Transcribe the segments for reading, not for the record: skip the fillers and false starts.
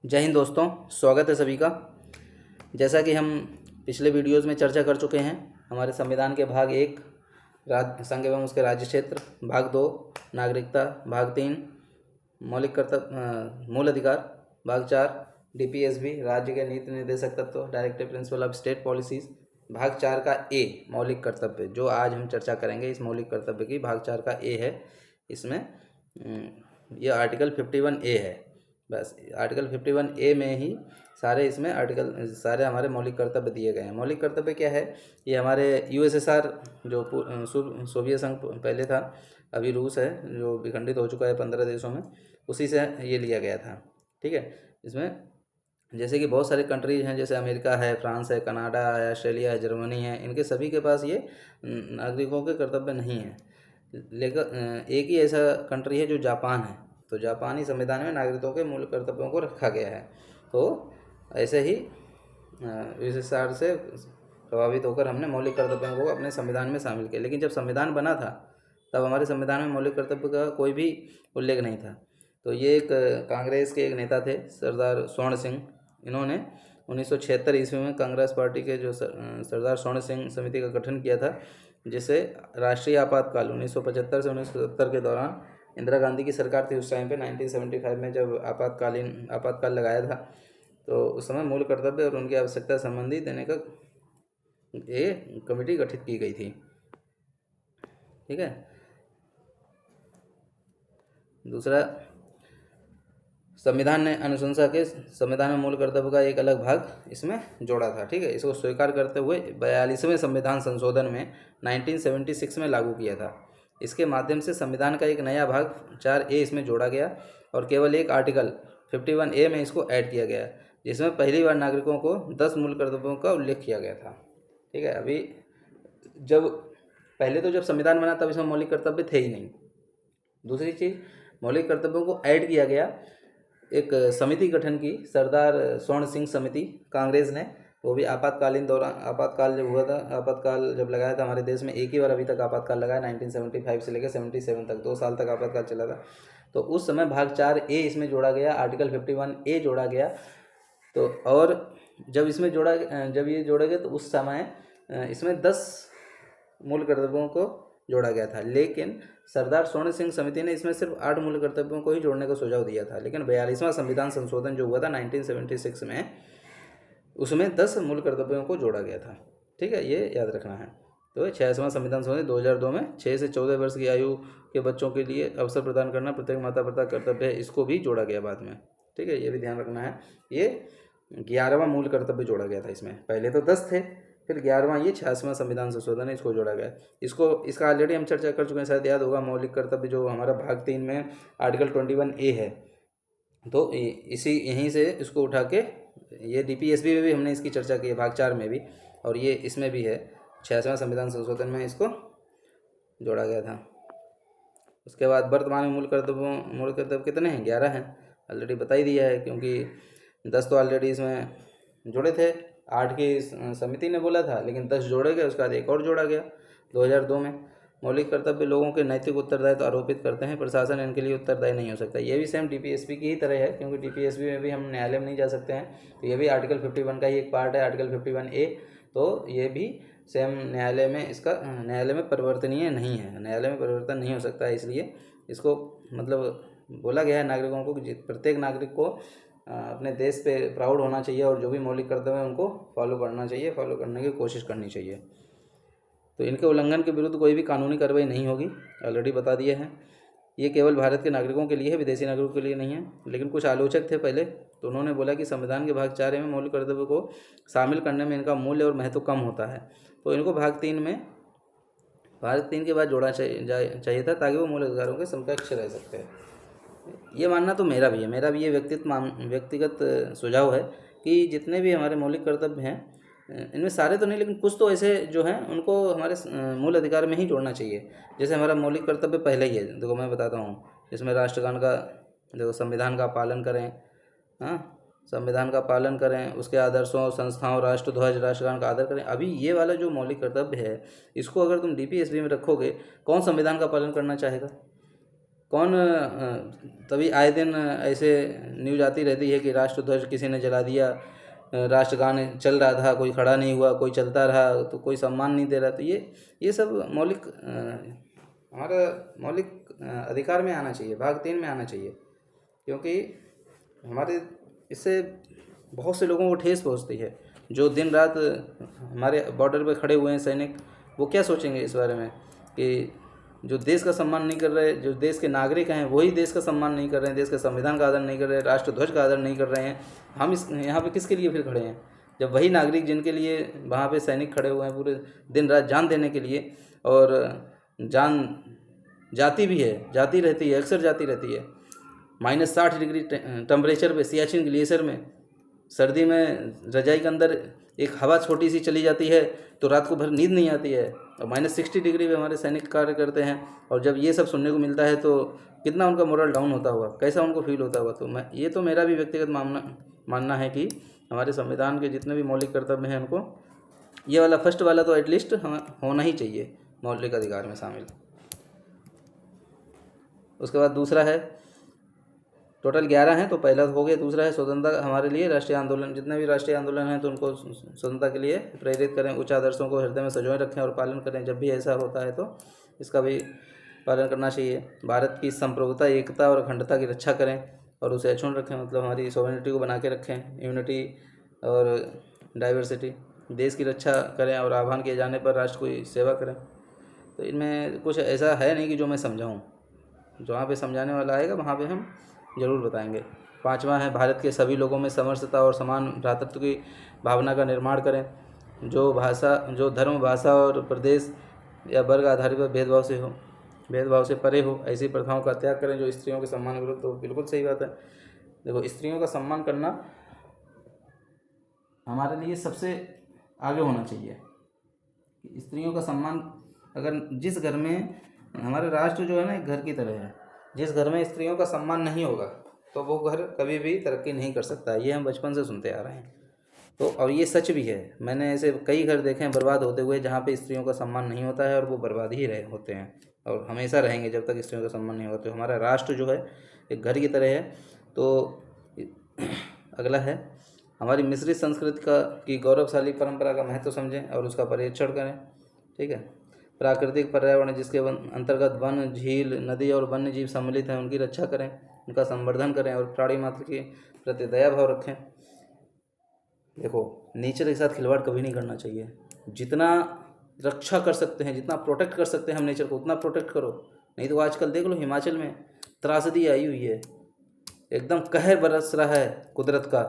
जय हिंद दोस्तों, स्वागत है सभी का। जैसा कि हम पिछले वीडियोज़ में चर्चा कर चुके हैं, हमारे संविधान के भाग 1 संघ एवं उसके राज्य क्षेत्र, भाग 2 नागरिकता, भाग 3 मौलिक कर्तव्य मूल अधिकार, भाग 4 डीपीएसबी राज्य के नीति निर्देशक तत्व directive principle of state policies, भाग 4 का ए मौलिक कर्तव्य जो आज हम चर्चा करेंगे। इस मौलिक कर्तव्य की भाग 4 का ए है। इसमें यह आर्टिकल 51A है। बस आर्टिकल 51A में ही सारे इसमें सारे हमारे मौलिक कर्तव्य दिए गए हैं। मौलिक कर्तव्य क्या है? ये हमारे यूएसएसआर जो सोवियत संघ पहले था, अभी रूस है जो विखंडित हो चुका है 15 देशों में, उसी से ये लिया गया था। ठीक है। इसमें जैसे कि बहुत सारे कंट्रीज हैं, जैसे अमेरिका है, फ्रांस है, कनाडा है, ऑस्ट्रेलिया है, जर्मनी है, इनके सभी के पास ये नागरिकों के कर्तव्य नहीं है। लेकिन एक ही ऐसा कंट्री है जो जापान है। तो जापानी संविधान में नागरिकों के मूल कर्तव्यों को रखा गया है। तो ऐसे ही यूएसएसआर से प्रभावित होकर हमने मौलिक कर्तव्यों को अपने संविधान में शामिल किया। लेकिन जब संविधान बना था तब हमारे संविधान में मौलिक कर्तव्य का कोई भी उल्लेख नहीं था। तो ये एक कांग्रेस के एक नेता थे, सरदार स्वर्ण सिंह। इन्होंने 1976 ईस्वी में कांग्रेस पार्टी के जो सरदार स्वर्ण सिंह समिति का गठन किया था, जिसे राष्ट्रीय आपातकाल 1975 से 1977 के दौरान इंदिरा गांधी की सरकार थी उस टाइम पे, 1975 में जब आपातकाल लगाया था, तो उस समय मूल कर्तव्य और उनकी आवश्यकता संबंधी देने का ये कमेटी गठित की गई थी। ठीक है। दूसरा, संविधान ने अनुशंसा के संविधान में मूल कर्तव्य का एक अलग भाग इसमें जोड़ा था। ठीक है। इसको स्वीकार करते हुए 42वें संविधान संशोधन में 1976 में लागू किया था। इसके माध्यम से संविधान का एक नया भाग 4A इसमें जोड़ा गया और केवल एक आर्टिकल 51A में इसको ऐड किया गया, जिसमें पहली बार नागरिकों को 10 मूल कर्तव्यों का उल्लेख किया गया था। ठीक है। अभी जब संविधान बना तब इसमें मौलिक कर्तव्य थे ही नहीं। दूसरी चीज़, मौलिक कर्तव्यों को ऐड किया गया, एक समिति गठन की, सरदार स्वर्ण सिंह समिति, कांग्रेस ने। वो भी आपातकालीन दौरान, आपातकाल जब हुआ था, आपातकाल जब लगाया था हमारे देश में, एक ही बार अभी तक आपातकाल लगाया, 1975 से लेकर 77 तक 2 साल तक आपातकाल चला था। तो उस समय भाग 4A इसमें जोड़ा गया, आर्टिकल 51A जोड़ा गया। तो और जब ये जोड़ा गया तो उस समय इसमें 10 मूल कर्तव्यों को जोड़ा गया था। लेकिन सरदार स्वर्ण सिंह समिति ने इसमें सिर्फ 8 मूल कर्तव्यों को ही जोड़ने का सुझाव दिया था। लेकिन 42वां संविधान संशोधन जो हुआ था 1976 में, उसमें 10 मूल कर्तव्यों को जोड़ा गया था। ठीक है, ये याद रखना है। तो 86वां संविधान संशोधन 2002 में 6 से 14 वर्ष की आयु के बच्चों के लिए अवसर प्रदान करना प्रत्येक माता पिता का कर्तव्य है, इसको भी जोड़ा गया बाद में। ठीक है, ये भी ध्यान रखना है। ये 11वां मूल कर्तव्य जोड़ा गया था इसमें। पहले तो 10 थे, फिर 11वां ये 86वां संविधान संशोधन है, इसको जोड़ा गया। इसका ऑलरेडी हम चर्चा कर चुके हैं, शायद याद होगा। मौलिक कर्तव्य जो हमारा भाग 3 में आर्टिकल 21A है, तो यहीं से इसको उठा के ये डीपीएसबी में भी हमने इसकी चर्चा की है, भाग 4 में भी, और ये इसमें भी है, 86वां संविधान संशोधन में इसको जोड़ा गया था। उसके बाद वर्तमान में मूल कर्तव्य कितने हैं? 11 हैं। ऑलरेडी बता ही दिया है, क्योंकि 10 तो ऑलरेडी इसमें जोड़े थे, 8 की समिति ने बोला था, लेकिन 10 जोड़े गए। उसके बाद एक और जोड़ा गया 2002 में। मौलिक कर्तव्य लोगों के नैतिक उत्तरदायित्व आरोपित करते हैं, प्रशासन इनके लिए उत्तरदायी नहीं हो सकता। ये भी सेम डीपीएसबी की ही तरह है, क्योंकि डीपीएसबी में भी हम न्यायालय में नहीं जा सकते हैं, तो ये भी आर्टिकल 51 का ही एक पार्ट है, आर्टिकल 51A। तो ये भी सेम न्यायालय में परिवर्तनीय नहीं है, न्यायालय में परिवर्तन नहीं हो सकता है। इसलिए इसको मतलब बोला गया है नागरिकों को कि प्रत्येक नागरिक को अपने देश पे प्राउड होना चाहिए, और जो भी मौलिक कर्तव्य है उनको फॉलो करना चाहिए, फॉलो करने की कोशिश करनी चाहिए। तो इनके उल्लंघन के विरुद्ध कोई भी कानूनी कार्रवाई नहीं होगी, ऑलरेडी बता दिए हैं। ये केवल भारत के नागरिकों के लिए है, विदेशी नागरिकों के लिए नहीं है। लेकिन कुछ आलोचक थे पहले, तो उन्होंने बोला कि संविधान के भाग 4 में मौलिक कर्तव्य को शामिल करने में इनका मूल्य और महत्व कम होता है, तो इनको भाग 3 के बाद जोड़ा चाहिए था, ताकि वो मूल अधिकारों के समकक्ष रह सकते हैं। ये मानना तो मेरा भी है, ये व्यक्तिगत सुझाव है कि जितने भी हमारे मौलिक कर्तव्य हैं, इनमें सारे तो नहीं, लेकिन कुछ तो ऐसे जो हैं उनको हमारे मूल अधिकार में ही जोड़ना चाहिए। जैसे हमारा मौलिक कर्तव्य पहले ही है, देखो मैं बताता हूँ, जिसमें राष्ट्रगान का, देखो, संविधान का पालन करें। हाँ, संविधान का पालन करें, उसके आदर्शों, संस्थाओं, राष्ट्रध्वज, राष्ट्रगान का आदर करें। अभी ये वाला जो मौलिक कर्तव्य है, इसको अगर तुम डीपीएसबी में रखोगे, कौन संविधान का पालन करना चाहेगा? कौन तभी आए दिन ऐसे न्यूज आती रहती है कि राष्ट्रध्वज किसी ने जला दिया, राष्ट्रगान चल रहा था, कोई खड़ा नहीं हुआ, कोई चलता रहा, तो कोई सम्मान नहीं दे रहा। तो ये सब मौलिक हमारा मौलिक अधिकार में आना चाहिए, भाग 3 में आना चाहिए, क्योंकि हमारे इससे बहुत से लोगों को ठेस पहुंचती है। जो दिन रात हमारे बॉर्डर पे खड़े हुए हैं सैनिक, वो क्या सोचेंगे इस बारे में कि जो देश का सम्मान नहीं कर रहे, जो देश के नागरिक हैं वही देश का सम्मान नहीं कर रहे हैं, देश के संविधान का आदर नहीं कर रहे हैं, राष्ट्रध्वज का आदर नहीं कर रहे हैं। हम इस यहाँ पे किसके लिए फिर खड़े हैं, जब वही नागरिक जिनके लिए वहाँ पे सैनिक खड़े हुए हैं पूरे दिन रात जान देने के लिए, और जान जाती भी है, जाती रहती है, अक्सर जाती रहती है। -60 डिग्री टेम्परेचर पे सियाचिन ग्लेशियर में सर्दी में रजाई के अंदर एक हवा छोटी सी चली जाती है तो रात को भर नींद नहीं आती है, और -60 डिग्री पे हमारे सैनिक कार्य करते हैं। और जब ये सब सुनने को मिलता है तो कितना उनका मोरल डाउन होता होगा, कैसा उनको फील होता होगा। तो ये तो मेरा भी व्यक्तिगत मानना है कि हमारे संविधान के जितने भी मौलिक कर्तव्य हैं उनको, ये वाला फर्स्ट वाला तो एटलीस्ट होना ही चाहिए मौलिक अधिकार में शामिल। उसके बाद दूसरा है, टोटल 11 हैं, तो पहला हो गया। दूसरा है स्वतंत्रता हमारे लिए राष्ट्रीय आंदोलन। जितने भी राष्ट्रीय आंदोलन हैं तो उनको स्वतंत्रता के लिए प्रेरित करें, उच्च आदर्शों को हृदय में संजोए रखें और पालन करें। जब भी ऐसा होता है तो इसका भी पालन करना चाहिए। भारत की संप्रभुता, एकता और अखंडता की रक्षा करें और उसे अक्षुण्ण रखें, मतलब हमारी सॉवरेनिटी को बना के रखें, यूनिटी और डाइवर्सिटी। देश की रक्षा करें और आह्वान किए जाने पर राष्ट्र की सेवा करें। तो इनमें कुछ ऐसा है नहीं कि जो मैं समझाऊँ, जहाँ पे समझाने वाला आएगा वहाँ पे हम ज़रूर बताएंगे। 5वां है, भारत के सभी लोगों में समरसता और समान भ्रातृत्व की भावना का निर्माण करें। जो धर्म, भाषा और प्रदेश या वर्ग आधारित पर भेदभाव से परे हो, ऐसी प्रथाओं का त्याग करें जो स्त्रियों के सम्मान विरुद्ध। तो बिल्कुल सही बात है। देखो, स्त्रियों का सम्मान करना हमारे लिए सबसे आगे होना चाहिए। स्त्रियों का सम्मान, अगर जिस घर में हमारे राष्ट्र जो है ना एक घर की तरह है, जिस घर में स्त्रियों का सम्मान नहीं होगा तो वो घर कभी भी तरक्की नहीं कर सकता। ये हम बचपन से सुनते आ रहे हैं। तो और ये सच भी है। मैंने ऐसे कई घर देखे हैं बर्बाद होते हुए जहाँ पे स्त्रियों का सम्मान नहीं होता है, और वो बर्बाद ही रहे होते हैं और हमेशा रहेंगे जब तक स्त्रियों का सम्मान नहीं होता। तो हमारा राष्ट्र जो है एक घर की तरह है। तो अगला है, हमारी मिश्रित संस्कृति की गौरवशाली परंपरा का महत्व समझें और उसका परिरक्षण करें। ठीक है। प्राकृतिक पर्यावरण जिसके अंतर्गत वन, झील, नदी और वन्य जीव सम्मिलित हैं, उनकी रक्षा करें, उनका संवर्धन करें और प्राणी मात्र के प्रति दया भाव रखें। देखो, नेचर के साथ खिलवाड़ कभी नहीं करना चाहिए। जितना रक्षा कर सकते हैं, जितना प्रोटेक्ट कर सकते हैं हम नेचर को, उतना प्रोटेक्ट करो। नहीं तो आजकल देख लो हिमाचल में त्रासदी आई हुई है, एकदम कहर बरस रहा है कुदरत का,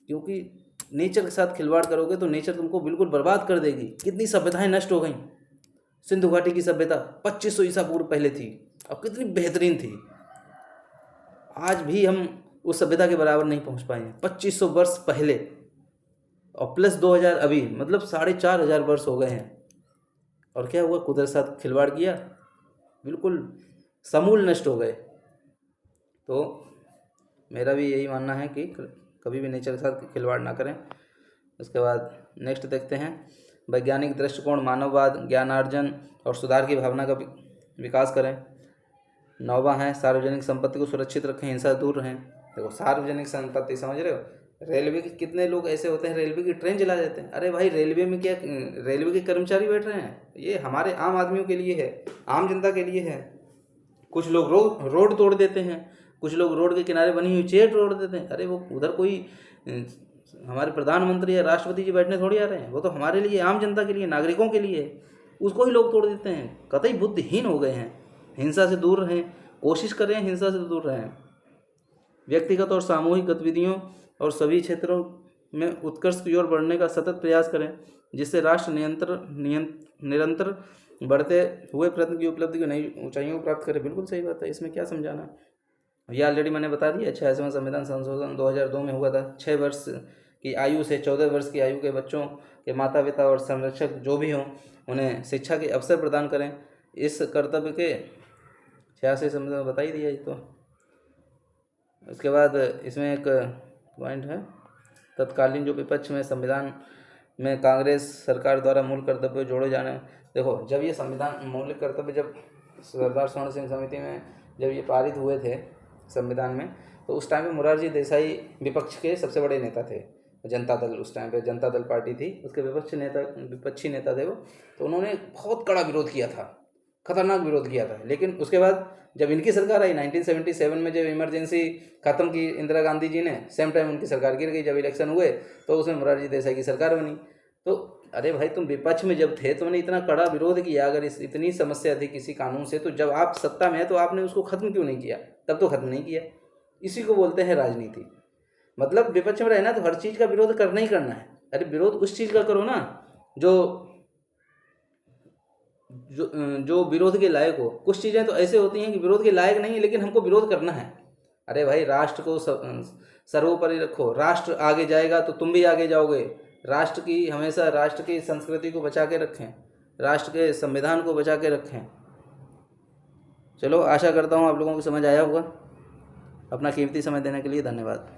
क्योंकि नेचर के साथ खिलवाड़ करोगे तो नेचर तुमको बिल्कुल बर्बाद कर देगी। कितनी सभ्यताएं नष्ट हो गई। सिंधु घाटी की सभ्यता 2500 ईसा पूर्व पहले थी, अब कितनी बेहतरीन थी। आज भी हम उस सभ्यता के बराबर नहीं पहुंच पाए हैं 2500 वर्ष पहले, और प्लस 2000 अभी, मतलब 4500 वर्ष हो गए हैं। और क्या हुआ, कुदरत साथ खिलवाड़ किया, बिल्कुल समूल नष्ट हो गए। तो मेरा भी यही मानना है कि कभी भी नेचर के साथ खिलवाड़ ना करें। उसके बाद नेक्स्ट देखते हैं, वैज्ञानिक दृष्टिकोण, मानववाद, ज्ञानार्जन और सुधार की भावना का विकास करें। 9वां है, सार्वजनिक संपत्ति को सुरक्षित रखें, हिंसा से दूर रहें। देखो, सार्वजनिक संपत्ति समझ रहे हो, रेलवे के कितने लोग ऐसे होते हैं रेलवे की ट्रेन चला जाते हैं। अरे भाई, रेलवे में क्या रेलवे के कर्मचारी बैठ रहे हैं? ये हमारे आम आदमियों के लिए है, आम जनता के लिए है। कुछ लोग रोड तोड़ देते हैं, कुछ लोग रोड के किनारे बनी हुई चेयर तोड़ देते हैं। अरे वो उधर कोई हमारे प्रधानमंत्री या राष्ट्रपति जी बैठने थोड़ी आ रहे हैं, वो तो हमारे लिए, आम जनता के लिए, नागरिकों के लिए है। उसको ही लोग तोड़ देते हैं। कतई बुद्धिहीन हो गए हैं। हिंसा से दूर रहें, कोशिश करें हिंसा से दूर रहें। व्यक्तिगत और सामूहिक गतिविधियों और सभी क्षेत्रों में उत्कर्ष की ओर बढ़ने का सतत प्रयास करें, जिससे राष्ट्र निरंतर बढ़ते हुए प्रयत्न की उपलब्धि को नई ऊंचाइयों को प्राप्त करे। बिल्कुल सही बात है, इसमें क्या समझाना। ये ऑलरेडी मैंने बता दिया। 86वां संविधान संशोधन 2002 में हुआ था। 6 वर्ष की आयु से 14 वर्ष की आयु के बच्चों के माता पिता और संरक्षक जो भी हों, उन्हें शिक्षा के अवसर प्रदान करें। इस कर्तव्य के 86 संविधान बता ही दिया। तो उसके बाद इसमें एक पॉइंट है, तत्कालीन जो विपक्ष में संविधान में कांग्रेस सरकार द्वारा मूल कर्तव्य जोड़े जाने। देखो, जब ये संविधान मौलिक कर्तव्य जब सरदार स्वर्ण सिंह समिति में जब ये पारित हुए थे संविधान में, तो उस टाइम पे मोरारजी देसाई विपक्ष के सबसे बड़े नेता थे। जनता दल, उस टाइम पे जनता दल पार्टी थी, उसके विपक्षी नेता थे वो। तो उन्होंने बहुत कड़ा विरोध किया था, खतरनाक विरोध किया था। लेकिन उसके बाद जब इनकी सरकार आई 1977 में, जब इमरजेंसी ख़त्म की इंदिरा गांधी जी ने, सेम टाइम उनकी सरकार गिर गई। जब इलेक्शन हुए तो उसमें मोरारजी देसाई की सरकार बनी। तो अरे भाई, तुम विपक्ष में जब थे तो उन्होंने इतना कड़ा विरोध किया, अगर इतनी समस्या थी किसी कानून से, तो जब आप सत्ता में है तो आपने उसको ख़त्म क्यों नहीं किया? तब तो ख़त्म नहीं किया। इसी को बोलते हैं राजनीति। मतलब विपक्ष में रहना तो हर चीज़ का विरोध करना ही करना है। अरे विरोध उस चीज़ का करो ना जो जो जो विरोध के लायक हो। कुछ चीज़ें तो ऐसे होती हैं कि विरोध के लायक नहीं है, लेकिन हमको विरोध करना है। अरे भाई, राष्ट्र को सर्वोपरि रखो। राष्ट्र आगे जाएगा तो तुम भी आगे जाओगे। राष्ट्र की हमेशा, राष्ट्र की संस्कृति को बचा के रखें, राष्ट्र के संविधान को बचा के रखें। चलो, आशा करता हूँ आप लोगों को समझ आया होगा। अपना कीमती समय देने के लिए धन्यवाद।